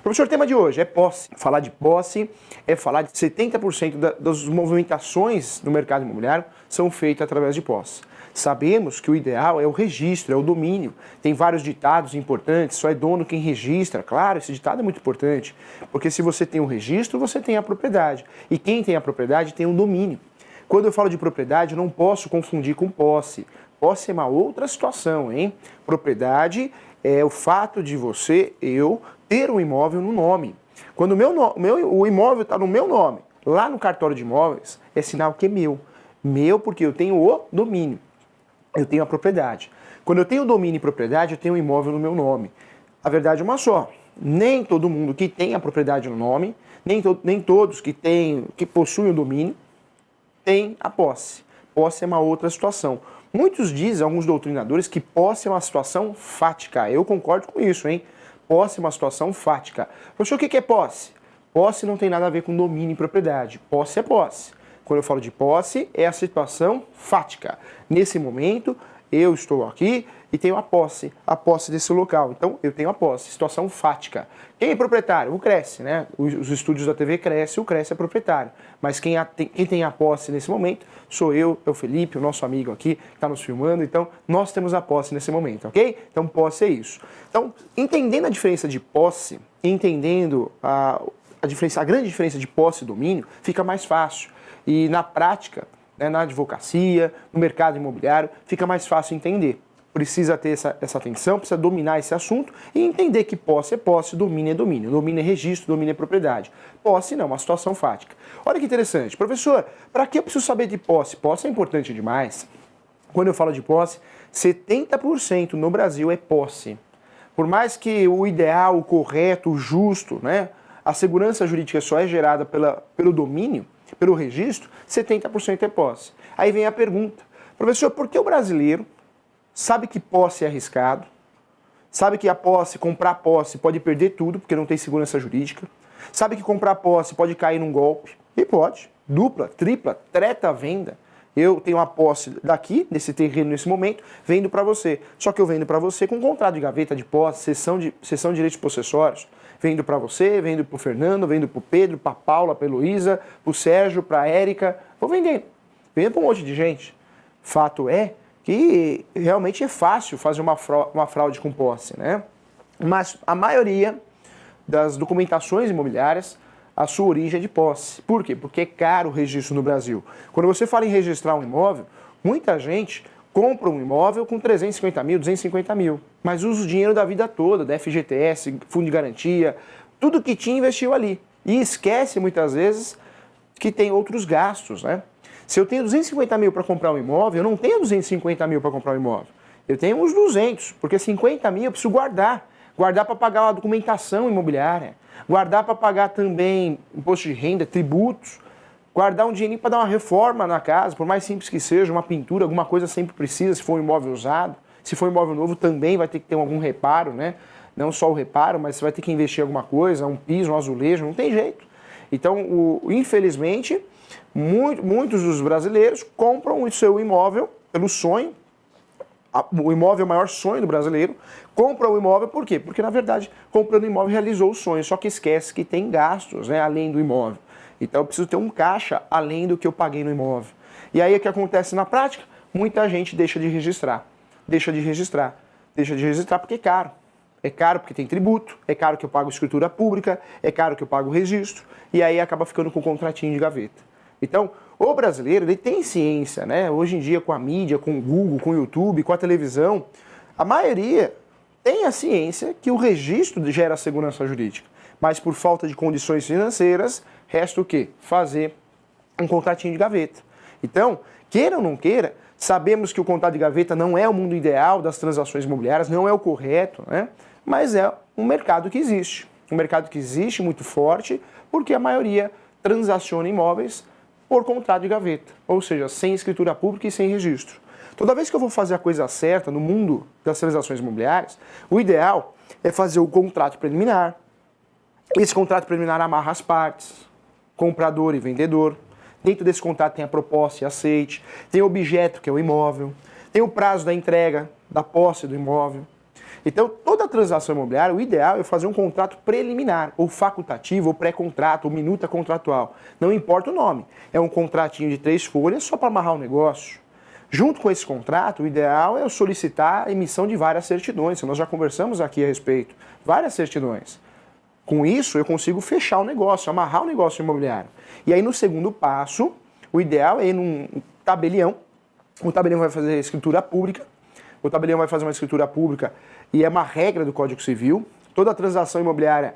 Professor, o tema de hoje é posse. Falar de posse é falar de 70% das movimentações no mercado imobiliário são feitas através de posse. Sabemos que o ideal é o registro, é o domínio. Tem vários ditados importantes, só é dono quem registra. Claro, esse ditado é muito importante, porque se você tem o registro, você tem a propriedade. E quem tem a propriedade tem o domínio. Quando eu falo de propriedade, eu não posso confundir com posse. Posse é uma outra situação, hein? Propriedade é o fato de eu, ter um imóvel no nome. Quando o imóvel está no meu nome, lá no cartório de imóveis, é sinal que é meu. Meu porque eu tenho o domínio. Eu tenho a propriedade. Quando eu tenho domínio e propriedade, eu tenho um imóvel no meu nome. A verdade é uma só. Nem todo mundo que tem a propriedade no nome, nem todos que possuem o domínio, tem a posse. Posse é uma outra situação. Muitos dizem, alguns doutrinadores, que posse é uma situação fática. Eu concordo com isso, hein? Posse é uma situação fática. Professor, o que é posse? Posse não tem nada a ver com domínio e propriedade. Posse é posse. Quando eu falo de posse, é a situação fática. Nesse momento, eu estou aqui e tenho a posse desse local. Então, eu tenho a posse, situação fática. Quem é proprietário? O Cresce, né? Os estúdios da TV Cresce, o Cresce é proprietário. Mas quem tem a posse nesse momento sou eu, é o Felipe, o nosso amigo aqui, que está nos filmando. Então, nós temos a posse nesse momento, ok? Então, posse é isso. Então, entendendo a diferença de posse, entendendo a grande diferença de posse e domínio, fica mais fácil. E na prática, né, na advocacia, no mercado imobiliário, fica mais fácil entender. Precisa ter essa atenção, precisa dominar esse assunto e entender que posse é posse, domínio é domínio. Domínio é registro, domínio é propriedade. Posse não, uma situação fática. Olha que interessante. Professor, para que eu preciso saber de posse? Posse é importante demais. Quando eu falo de posse, 70% no Brasil é posse. Por mais que o ideal, o correto, o justo, né, a segurança jurídica só é gerada pelo domínio, pelo registro, 70% é posse. Aí vem a pergunta, professor, por que o brasileiro sabe que posse é arriscado, sabe que comprar posse pode perder tudo, porque não tem segurança jurídica, sabe que comprar posse pode cair num golpe, e pode, dupla, tripla, treta a venda. Eu tenho a posse daqui, nesse terreno, nesse momento, vendo para você. Só que eu vendo para você com contrato de gaveta de posse, cessão de direitos possessórios. Vendo para você, vendo para o Fernando, vendo para o Pedro, para a Paula, para a Heloísa, para o Sérgio, para a Érica. Vou vendendo. Vendendo para um monte de gente. Fato é que realmente é fácil fazer uma fraude com posse, né? Mas a maioria das documentações imobiliárias, a sua origem é de posse. Por quê? Porque é caro o registro no Brasil. Quando você fala em registrar um imóvel, muita gente compra um imóvel com 350 mil, 250 mil, mas usa o dinheiro da vida toda, da FGTS, fundo de garantia, tudo que tinha investiu ali. E esquece muitas vezes que tem outros gastos, né? Se eu tenho 250 mil para comprar um imóvel, eu não tenho 250 mil para comprar um imóvel. Eu tenho uns 200, porque 50 mil eu preciso guardar. Guardar para pagar a documentação imobiliária, guardar para pagar também imposto de renda, tributos, guardar um dinheirinho para dar uma reforma na casa, por mais simples que seja, uma pintura, alguma coisa sempre precisa, se for um imóvel usado. Se for um imóvel novo, também vai ter que ter algum reparo, né? Não só o reparo, mas você vai ter que investir em alguma coisa, um piso, um azulejo, não tem jeito. Então, infelizmente, muitos dos brasileiros compram o seu imóvel pelo sonho. O imóvel é o maior sonho do brasileiro. Compra o imóvel por quê? Porque, na verdade, comprando o imóvel realizou o sonho, só que esquece que tem gastos, né, além do imóvel. Então eu preciso ter um caixa além do que eu paguei no imóvel. E aí o que acontece na prática? Muita gente deixa de registrar. Deixa de registrar porque é caro. É caro porque tem tributo, é caro que eu pago escritura pública, é caro que eu pago registro, e aí acaba ficando com um contratinho de gaveta. Então, o brasileiro, ele tem ciência, né? Hoje em dia com a mídia, com o Google, com o YouTube, com a televisão, a maioria tem a ciência que o registro gera segurança jurídica. Mas por falta de condições financeiras, resta o quê? Fazer um contratinho de gaveta. Então, queira ou não queira, sabemos que o contrato de gaveta não é o mundo ideal das transações imobiliárias, não é o correto, né? Mas é um mercado que existe. Um mercado que existe muito forte, porque a maioria transaciona imóveis por contrato de gaveta, ou seja, sem escritura pública e sem registro. Toda vez que eu vou fazer a coisa certa no mundo das transações imobiliárias, o ideal é fazer o contrato preliminar. Esse contrato preliminar amarra as partes, comprador e vendedor. Dentro desse contrato tem a proposta e aceite, tem o objeto, que é o imóvel, tem o prazo da entrega, da posse do imóvel. Então, toda transação imobiliária, o ideal é fazer um contrato preliminar, ou facultativo, ou pré-contrato, ou minuta contratual. Não importa o nome. É um contratinho de 3 folhas só para amarrar o negócio. Junto com esse contrato, o ideal é eu solicitar a emissão de várias certidões. Nós já conversamos aqui a respeito. Várias certidões. Com isso, eu consigo fechar o negócio, amarrar o negócio imobiliário. E aí, no segundo passo, o ideal é ir num tabelião. O tabelião vai fazer a escritura pública. O tabelião vai fazer uma escritura pública e é uma regra do Código Civil. Toda transação imobiliária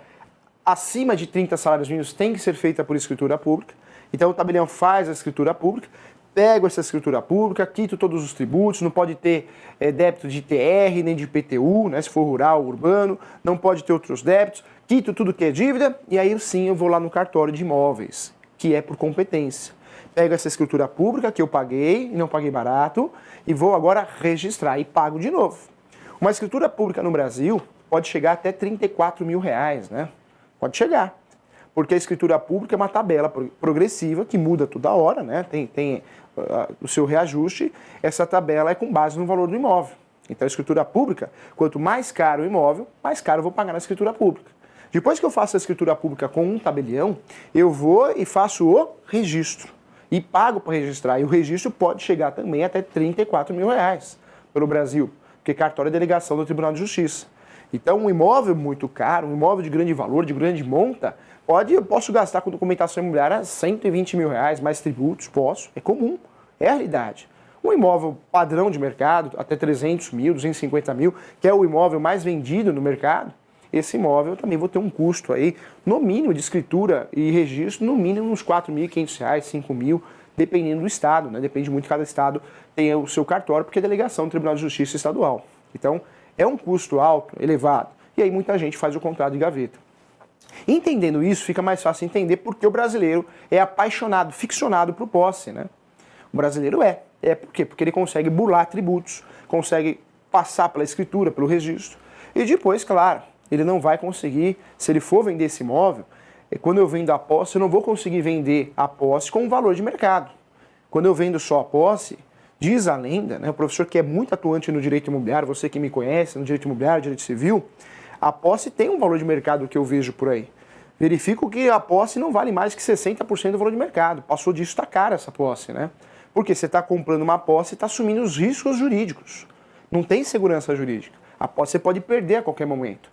acima de 30 salários mínimos tem que ser feita por escritura pública. Então, o tabelião faz a escritura pública. Pego essa escritura pública, quito todos os tributos, não pode ter débito de ITR, nem de IPTU, né, se for rural ou urbano, não pode ter outros débitos, quito tudo que é dívida e aí sim eu vou lá no cartório de imóveis, que é por competência. Pego essa escritura pública que eu paguei e não paguei barato e vou agora registrar e pago de novo. Uma escritura pública no Brasil pode chegar até R$34 mil, né? Pode chegar. Porque a escritura pública é uma tabela progressiva que muda toda hora, né? Tem o seu reajuste. Essa tabela é com base no valor do imóvel. Então, a escritura pública, quanto mais caro o imóvel, mais caro eu vou pagar na escritura pública. Depois que eu faço a escritura pública com um tabelião, eu vou e faço o registro. E pago para registrar. E o registro pode chegar também até R$34 mil pelo Brasil. Porque cartório é delegação do Tribunal de Justiça. Então, um imóvel muito caro, um imóvel de grande valor, de grande monta, eu posso gastar com documentação imobiliária R$120 mil, mais tributos, posso, é comum, é a realidade. Um imóvel padrão de mercado, até 300 mil, 250 mil, que é o imóvel mais vendido no mercado, esse imóvel eu também vou ter um custo aí, no mínimo de escritura e registro, no mínimo uns R$4.500, R$5.000, dependendo do estado, né? Depende muito, cada estado tem o seu cartório, porque é delegação do Tribunal de Justiça estadual. Então, é um custo alto, elevado, e aí muita gente faz o contrato de gaveta. Entendendo isso, fica mais fácil entender porque o brasileiro é apaixonado, ficcionado por posse, né? O brasileiro é. Por quê? Porque ele consegue burlar tributos, consegue passar pela escritura, pelo registro. E depois, claro, ele não vai conseguir, se ele for vender esse imóvel, quando eu vendo a posse, eu não vou conseguir vender a posse com o valor de mercado. Quando eu vendo só a posse, diz a lenda, né, o professor que é muito atuante no direito imobiliário, você que me conhece, no direito imobiliário, direito civil, a posse tem um valor de mercado que eu vejo por aí. Verifico que a posse não vale mais que 60% do valor de mercado. Passou disso, está cara essa posse, né? Porque você está comprando uma posse e está assumindo os riscos jurídicos. Não tem segurança jurídica. A posse você pode perder a qualquer momento.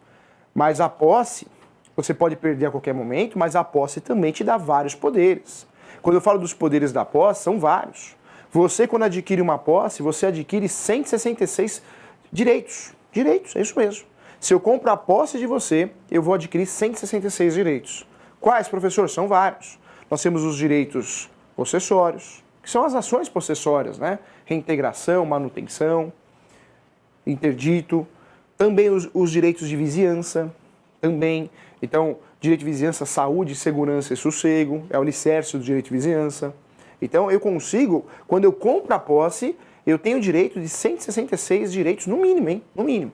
Mas a posse, você pode perder a qualquer momento, mas a posse também te dá vários poderes. Quando eu falo dos poderes da posse, são vários. Você, quando adquire uma posse, você adquire 166 direitos. Direitos, é isso mesmo. Se eu compro a posse de você, eu vou adquirir 166 direitos. Quais, professor? São vários. Nós temos os direitos possessórios, que são as ações possessórias, né? Reintegração, manutenção, interdito. Também os direitos de vizinhança, também. Então, direito de vizinhança, saúde, segurança e sossego, é o alicerce do direito de vizinhança. Então, eu consigo, quando eu compro a posse, eu tenho direito de 166 direitos, no mínimo, hein? No mínimo.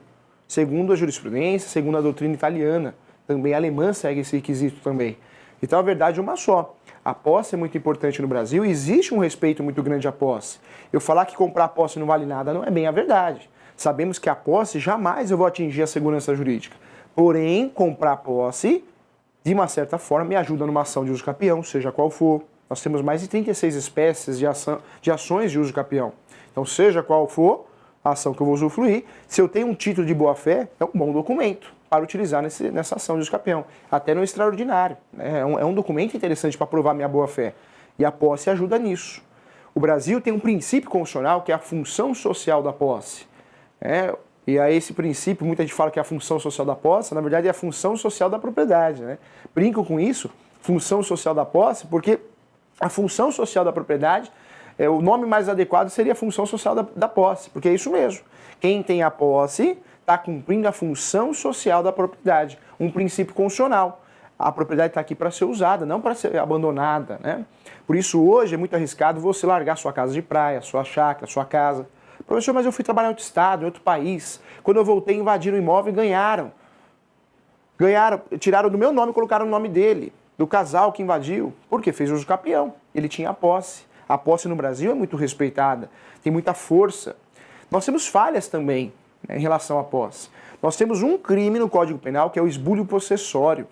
Segundo a jurisprudência, segundo a doutrina italiana, também a alemã segue esse requisito também. Então a verdade é uma só. A posse é muito importante no Brasil e existe um respeito muito grande à posse. Eu falar que comprar a posse não vale nada não é bem a verdade. Sabemos que a posse jamais eu vou atingir a segurança jurídica. Porém, comprar a posse, de uma certa forma, me ajuda numa ação de uso capião, seja qual for. Nós temos mais de 36 espécies de ações de uso capião. Então, seja qual for a ação que eu vou usufruir, se eu tenho um título de boa-fé, é um bom documento para utilizar nessa ação de uso capião, até no extraordinário. Né? É um documento interessante para provar minha boa-fé. E a posse ajuda nisso. O Brasil tem um princípio constitucional que é a função social da posse. E aí esse princípio, muita gente fala que é a função social da posse, na verdade é a função social da propriedade. Né? Brinco com isso, função social da posse, porque a função social da propriedade, o nome mais adequado seria a função social da posse, porque é isso mesmo. Quem tem a posse está cumprindo a função social da propriedade, um princípio constitucional. A propriedade está aqui para ser usada, não para ser abandonada. Né? Por isso hoje é muito arriscado você largar sua casa de praia, sua chácara, sua casa. Professor, mas eu fui trabalhar em outro estado, em outro país. Quando eu voltei, invadiram o imóvel e ganharam. Tiraram do meu nome e colocaram o nome dele, do casal que invadiu. Por quê? Fez uso capião. Ele tinha a posse. A posse no Brasil é muito respeitada, tem muita força. Nós temos falhas também, né, em relação à posse. Nós temos um crime no Código Penal, que é o esbulho possessório.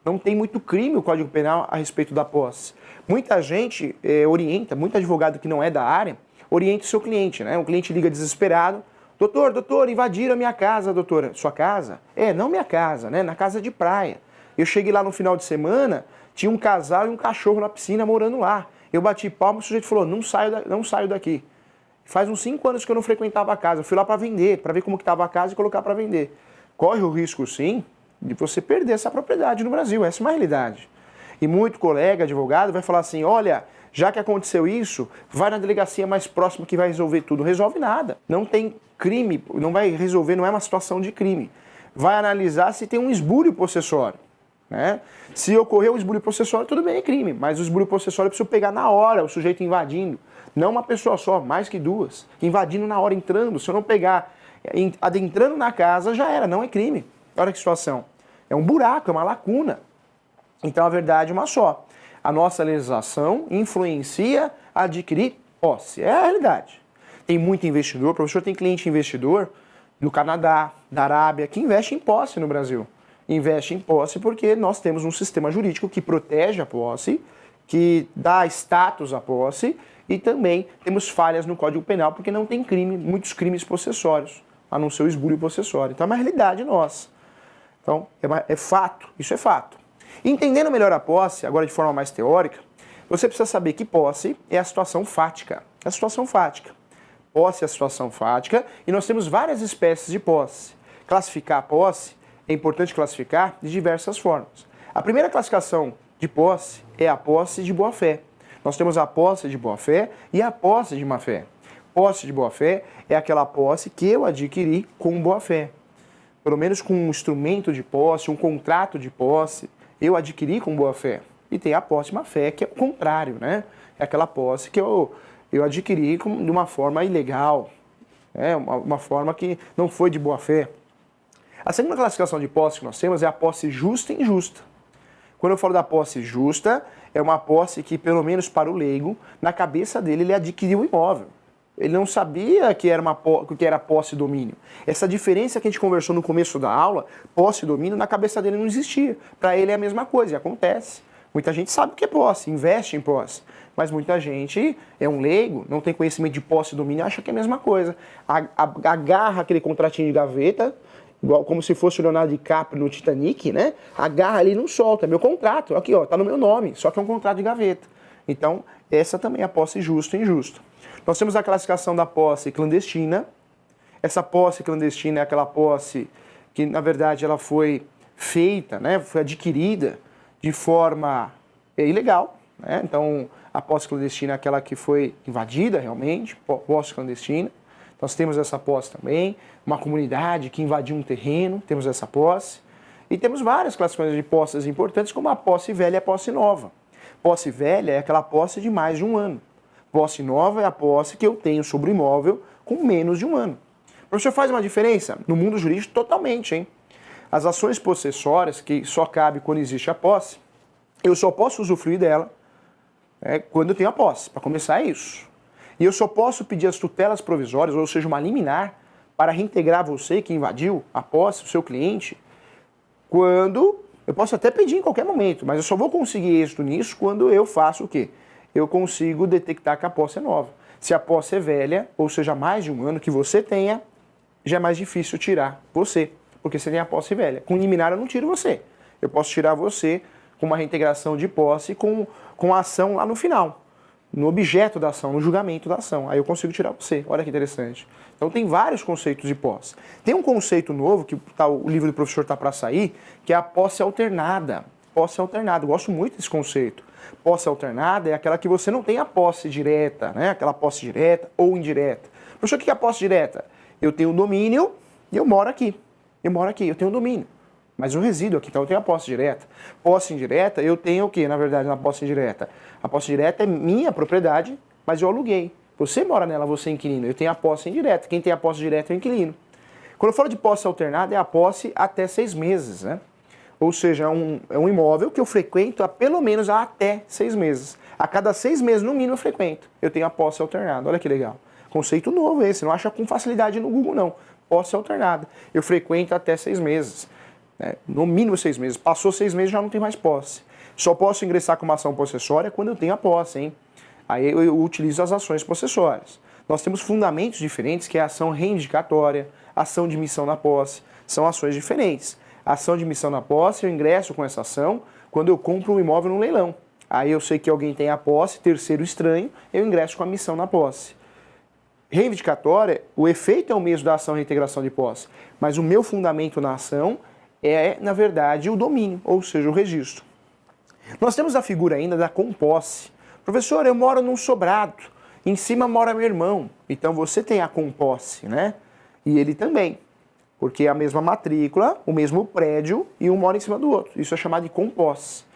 Não tem muito crime o Código Penal a respeito da posse. Muita gente orienta, muito advogado que não é da área, orienta o seu cliente, né? O cliente liga desesperado, doutor, invadiram a minha casa, doutora. Sua casa? Não minha casa, né? Na casa de praia. Eu cheguei lá no final de semana, tinha um casal e um cachorro na piscina morando lá. Eu bati palma, o sujeito falou, não saio daqui. Faz uns 5 anos que eu não frequentava a casa. Eu fui lá para vender, para ver como que estava a casa e colocar para vender. Corre o risco, sim, de você perder essa propriedade no Brasil. Essa é uma realidade. E muito colega, advogado, vai falar assim, olha, já que aconteceu isso, vai na delegacia mais próxima que vai resolver tudo. Não resolve nada. Não tem crime, não vai resolver, não é uma situação de crime. Vai analisar se tem um esbulho possessório. Né? Se ocorrer um esbulho possessório, tudo bem, é crime. Mas o esbulho possessório eu preciso pegar na hora o sujeito invadindo. Não uma pessoa só, mais que duas. Invadindo na hora, entrando. Se eu não pegar, adentrando na casa, já era, não é crime. Olha que situação. É um buraco, é uma lacuna. Então, a verdade é uma só. A nossa legislação influencia a adquirir posse. É a realidade. Tem muito investidor, o professor tem cliente investidor do Canadá, da Arábia, que investe em posse no Brasil. Investe em posse porque nós temos um sistema jurídico que protege a posse, que dá status à posse e também temos falhas no Código Penal porque não tem crime, muitos crimes possessórios, a não ser o esbulho possessório. Então é uma realidade nossa. Então é fato, isso é fato. Entendendo melhor a posse, agora de forma mais teórica, você precisa saber que posse é a situação fática. É a situação fática. Posse é a situação fática e nós temos várias espécies de posse. Classificar a posse é importante classificar de diversas formas. A primeira classificação de posse é a posse de boa-fé. Nós temos a posse de boa-fé e a posse de má-fé. Posse de boa-fé é aquela posse que eu adquiri com boa-fé. Pelo menos com um instrumento de posse, um contrato de posse, eu adquiri com boa-fé. E tem a posse de má-fé, que é o contrário, né? É aquela posse que eu adquiri de uma forma ilegal, uma forma que não foi de boa-fé. A segunda classificação de posse que nós temos é a posse justa e injusta. Quando eu falo da posse justa, é uma posse que, pelo menos para o leigo, na cabeça dele ele adquiriu o imóvel. Ele não sabia que era posse e domínio. Essa diferença que a gente conversou no começo da aula, posse e domínio, na cabeça dele não existia. Para ele é a mesma coisa, e acontece. Muita gente sabe o que é posse, investe em posse. Mas muita gente é um leigo, não tem conhecimento de posse e domínio, acha que é a mesma coisa. Agarra aquele contratinho de gaveta, igual como se fosse o Leonardo DiCaprio no Titanic, né? Agarra ali e não solta. É meu contrato, aqui ó, tá no meu nome, só que é um contrato de gaveta. Então, essa também é a posse justa e injusta. Nós temos a classificação da posse clandestina. Essa posse clandestina é aquela posse que, na verdade, ela foi feita, né? Foi adquirida de forma ilegal, né? Então, a posse clandestina é aquela que foi invadida realmente, posse clandestina. Nós temos essa posse também, uma comunidade que invadiu um terreno, temos essa posse. E temos várias classificações de posses importantes, como a posse velha e a posse nova. Posse velha é aquela posse de mais de 1 ano. Posse nova é a posse que eu tenho sobre o imóvel com menos de 1 ano. O professor faz uma diferença? No mundo jurídico, totalmente, hein? As ações possessórias, que só cabe quando existe a posse, eu só posso usufruir dela quando eu tenho a posse. Para começar, é isso. E eu só posso pedir as tutelas provisórias, ou seja, uma liminar, para reintegrar você que invadiu a posse, o seu cliente, quando... Eu posso até pedir em qualquer momento, mas eu só vou conseguir êxito nisso quando eu faço o quê? Eu consigo detectar que a posse é nova. Se a posse é velha, ou seja, mais de 1 ano que você tenha, já é mais difícil tirar você, porque você tem a posse velha. Com liminar eu não tiro você. Eu posso tirar você com uma reintegração de posse com a ação lá no final, no objeto da ação, no julgamento da ação. Aí eu consigo tirar você. Olha que interessante. Então tem vários conceitos de posse. Tem um conceito novo, que o livro do professor está para sair, que é a posse alternada. Posse alternada. Eu gosto muito desse conceito. Posse alternada é aquela que você não tem a posse direta, né? Aquela posse direta ou indireta. Professor, o que é a posse direta? Eu tenho o domínio e eu moro aqui. Eu tenho o domínio. Mas eu resido aqui, então eu tenho a posse direta. Posse indireta, eu tenho o que, na verdade, na posse indireta? A posse direta é minha propriedade, mas eu aluguei. Você mora nela, você é inquilino. Eu tenho a posse indireta. Quem tem a posse direta é o inquilino. Quando eu falo de posse alternada, é a posse até 6 meses, né? Ou seja, é um imóvel que eu frequento pelo menos até 6 meses. A cada 6 meses, no mínimo, eu frequento. Eu tenho a posse alternada. Olha que legal. Conceito novo esse, não acha com facilidade no Google, não. posse alternada. Eu frequento até 6 meses, né? No mínimo 6 meses. Passou 6 meses, já não tem mais posse. Só posso ingressar com uma ação possessória quando eu tenho a posse, hein? Aí eu utilizo as ações possessórias. Nós temos fundamentos diferentes, que é a ação reivindicatória, ação de missão na posse. São ações diferentes. A ação de missão na posse, eu ingresso com essa ação quando eu compro um imóvel no leilão. Aí eu sei que alguém tem a posse, terceiro estranho, eu ingresso com a missão na posse. Reivindicatória, o efeito é o mesmo da ação de reintegração de posse, mas o meu fundamento na ação é, na verdade, o domínio, ou seja, o registro. Nós temos a figura ainda da composse. Professor, eu moro num sobrado, em cima mora meu irmão, então você tem a composse, né? E ele também, porque é a mesma matrícula, o mesmo prédio e um mora em cima do outro. Isso é chamado de composse.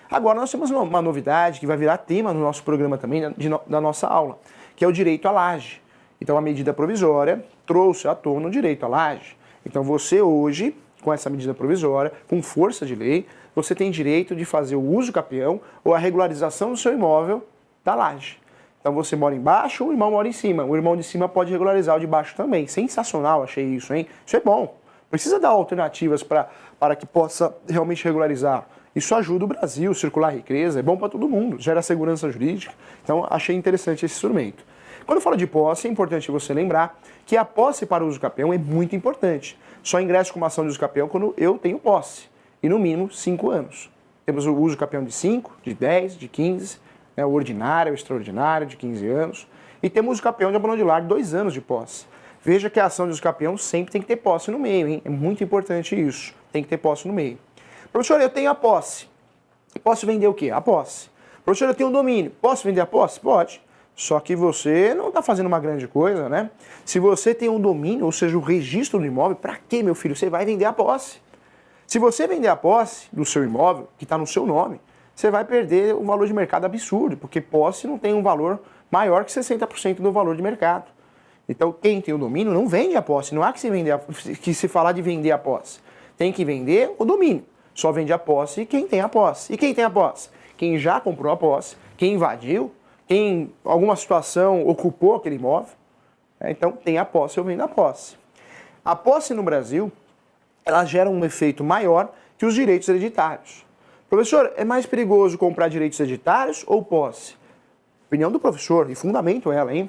Agora nós temos uma novidade que vai virar tema no nosso programa também, da nossa aula, que é o direito à laje. Então a medida provisória trouxe à tona o direito à laje. Então você hoje, com essa medida provisória, com força de lei, você tem direito de fazer o uso capião ou a regularização do seu imóvel da laje. Então você mora embaixo, o irmão mora em cima. O irmão de cima pode regularizar o de baixo também. Sensacional, achei isso, hein? Isso é bom. Precisa dar alternativas para que possa realmente regularizar. Isso ajuda o Brasil, circular riqueza, é bom para todo mundo, gera segurança jurídica. Então, achei interessante esse instrumento. Quando eu falo de posse, é importante você lembrar que a posse para o uso capião é muito importante. Só ingresso com uma ação de uso capião quando eu tenho posse, e no mínimo 5 anos. Temos o uso capião de 5, de 10, de 15, né, o ordinário, o extraordinário, de 15 anos. E temos o uso capião de abandono de lar, 2 anos de posse. Veja que a ação de uso capião sempre tem que ter posse no meio, hein? É muito importante isso, tem que ter posse no meio. Professor, eu tenho a posse. Posso vender o quê? A posse. Professor, eu tenho o domínio. Posso vender a posse? Pode. Só que você não está fazendo uma grande coisa, né? Se você tem um domínio, ou seja, o registro do imóvel, para quê, meu filho? Você vai vender a posse. Se você vender a posse do seu imóvel, que está no seu nome, você vai perder um valor de mercado absurdo, porque posse não tem um valor maior que 60% do valor de mercado. Então, quem tem o domínio não vende a posse. Não há que se falar de vender a posse. Tem que vender o domínio. Só vende a posse quem tem a posse. E quem tem a posse? Quem já comprou a posse, quem invadiu, quem em alguma situação ocupou aquele imóvel. Então, tem a posse, eu vendo a posse. A posse no Brasil, ela gera um efeito maior que os direitos hereditários. Professor, é mais perigoso comprar direitos hereditários ou posse? Opinião do professor, e fundamento ela, hein?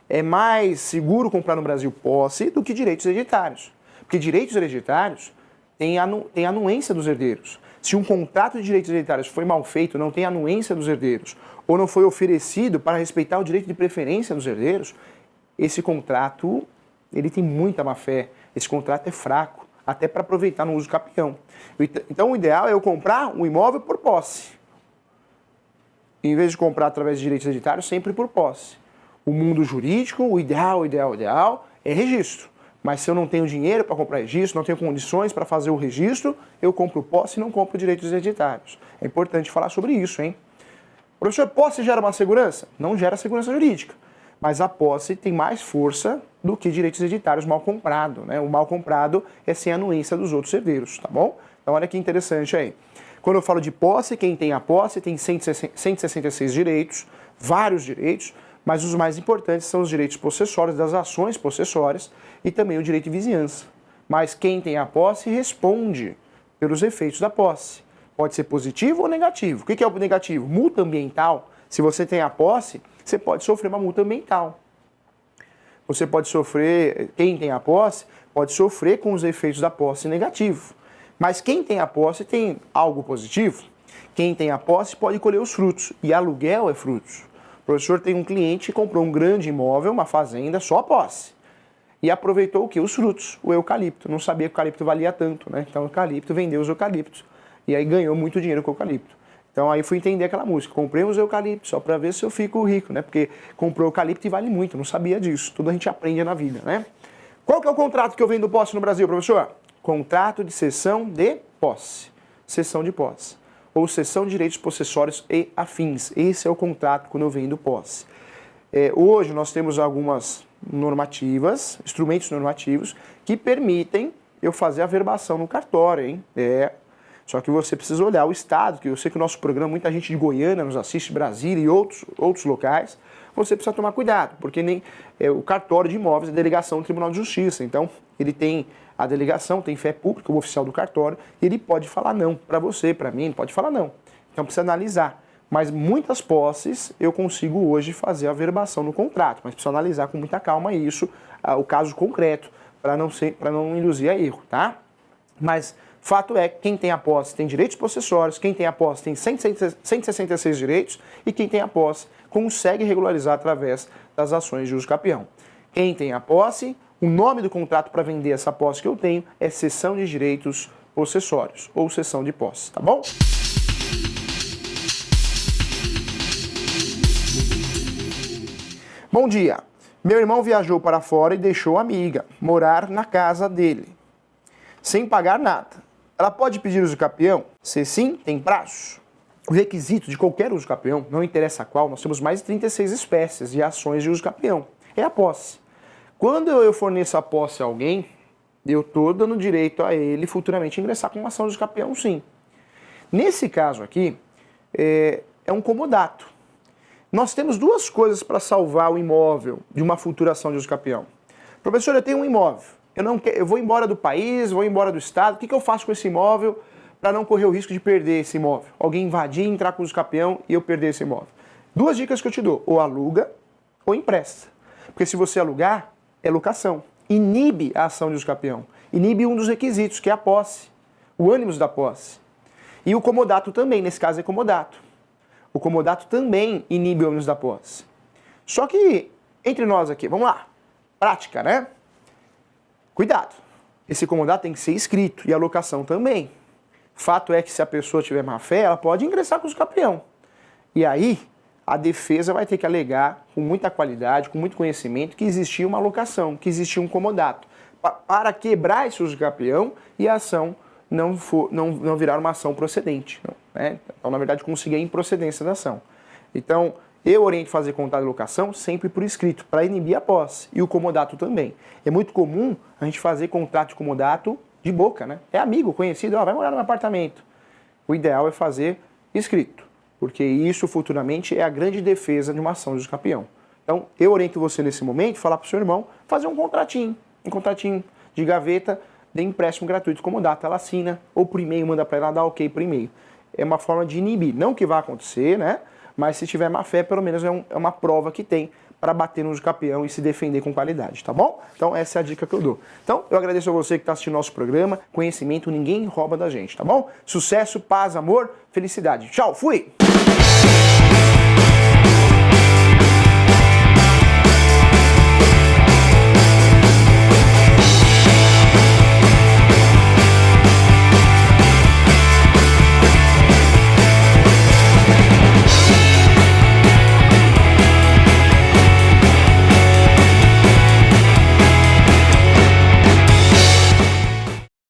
É mais seguro comprar no Brasil posse do que direitos hereditários. Porque direitos hereditários tem anuência dos herdeiros. Se um contrato de direitos hereditários foi mal feito, não tem anuência dos herdeiros, ou não foi oferecido para respeitar o direito de preferência dos herdeiros, esse contrato ele tem muita má-fé, esse contrato é fraco, até para aproveitar no uso capião. Então o ideal é eu comprar um imóvel por posse, em vez de comprar através de direitos hereditários, sempre por posse. O mundo jurídico, o ideal é registro. Mas se eu não tenho dinheiro para comprar registro, não tenho condições para fazer o registro, eu compro posse e não compro direitos hereditários. É importante falar sobre isso, hein? Professor, posse gera uma segurança? Não gera segurança jurídica. Mas a posse tem mais força do que direitos hereditários mal comprado, né? O mal comprado é sem anuência dos outros herdeiros, tá bom? Então olha que interessante aí. Quando eu falo de posse, quem tem a posse tem 166 direitos, vários direitos, mas os mais importantes são os direitos possessórios, das ações possessórias e também o direito de vizinhança. Mas quem tem a posse responde pelos efeitos da posse. Pode ser positivo ou negativo. O que é o negativo? Multa ambiental. Se você tem a posse, você pode sofrer uma multa ambiental. Você pode sofrer, quem tem a posse, pode sofrer com os efeitos da posse negativo. Mas quem tem a posse tem algo positivo. Quem tem a posse pode colher os frutos. E aluguel é frutos. O professor tem um cliente que comprou um grande imóvel, uma fazenda, só a posse. E aproveitou o quê? Os frutos, o eucalipto. Não sabia que o eucalipto valia tanto, né? Então o eucalipto vendeu os eucaliptos. E aí ganhou muito dinheiro com o eucalipto. Então aí fui entender aquela música. Comprei os eucaliptos só para ver se eu fico rico, né? Porque comprou eucalipto e vale muito. Não sabia disso. Tudo a gente aprende na vida, né? Qual que é o contrato que eu vendo posse no Brasil, professor? Contrato de cessão de posse. Cessão de posse. Ou cessão de direitos possessórios e afins. Esse é o contrato quando eu vendo posse. Hoje nós temos algumas normativas, instrumentos normativos, que permitem eu fazer a verbação no cartório, hein? Só que você precisa olhar o estado, que eu sei que o nosso programa, muita gente de Goiânia nos assiste, Brasília e outros locais, você precisa tomar cuidado, porque nem o cartório de imóveis é delegação do Tribunal de Justiça, então ele tem a delegação, tem fé pública, o oficial do cartório, e ele pode falar não para você, para mim, ele pode falar não. Então precisa analisar. Mas muitas posses eu consigo hoje fazer a verbação no contrato, mas precisa analisar com muita calma isso, o caso concreto, para não induzir a erro, tá? Mas fato é que quem tem a posse tem direitos possessórios, quem tem a posse tem 166 direitos e quem tem a posse consegue regularizar através das ações de uso capião. Quem tem a posse, o nome do contrato para vender essa posse que eu tenho é cessão de direitos possessórios ou cessão de posse, tá bom? Bom dia. Meu irmão viajou para fora e deixou a amiga morar na casa dele, sem pagar nada. Ela pode pedir uso capião? Se sim, tem prazo. O requisito de qualquer uso capião, não interessa qual, nós temos mais de 36 espécies de ações de uso capião, é a posse. Quando eu forneço a posse a alguém, eu estou dando direito a ele futuramente ingressar com uma ação de uso capião, sim. Nesse caso aqui, é um comodato. Nós temos duas coisas para salvar o imóvel de uma futura ação de uso capião. Professor, eu tenho um imóvel, eu vou embora do país, vou embora do estado, o que eu faço com esse imóvel para não correr o risco de perder esse imóvel? Alguém invadir, entrar com uso capião e eu perder esse imóvel. Duas dicas que eu te dou, ou aluga ou empresta. Porque se você alugar, é locação. Inibe a ação de uso capião. Inibe um dos requisitos, que é a posse, o ânimos da posse. E o comodato também, nesse caso é comodato. O comodato também inibe o ânimos da posse. Só que, entre nós aqui, vamos lá, prática, né? Cuidado, esse comodato tem que ser escrito e a locação também. Fato é que se a pessoa tiver má fé, ela pode ingressar com o uso capião. E aí, a defesa vai ter que alegar com muita qualidade, com muito conhecimento, que existia uma alocação, que existia um comodato, para quebrar esse uso capião e a ação não virar uma ação procedente. Né? Então, na verdade, conseguir a improcedência da ação. Então, eu oriento fazer contrato de locação sempre por escrito, para inibir a posse, e o comodato também. É muito comum a gente fazer contrato de comodato de boca, né? É amigo, conhecido, vai morar no meu apartamento. O ideal é fazer escrito, porque isso futuramente é a grande defesa de uma ação de uso capião. Então, eu oriento você nesse momento, falar para o seu irmão, fazer um contratinho de gaveta de empréstimo gratuito comodato. Ela assina, ou por e-mail, manda para ela dar ok por e-mail. É uma forma de inibir, não que vai acontecer, né? Mas se tiver má fé, pelo menos é uma prova que tem para bater no uso capião e se defender com qualidade, tá bom? Então essa é a dica que eu dou. Então eu agradeço a você que está assistindo nosso programa. Conhecimento ninguém rouba da gente, tá bom? Sucesso, paz, amor, felicidade. Tchau, fui!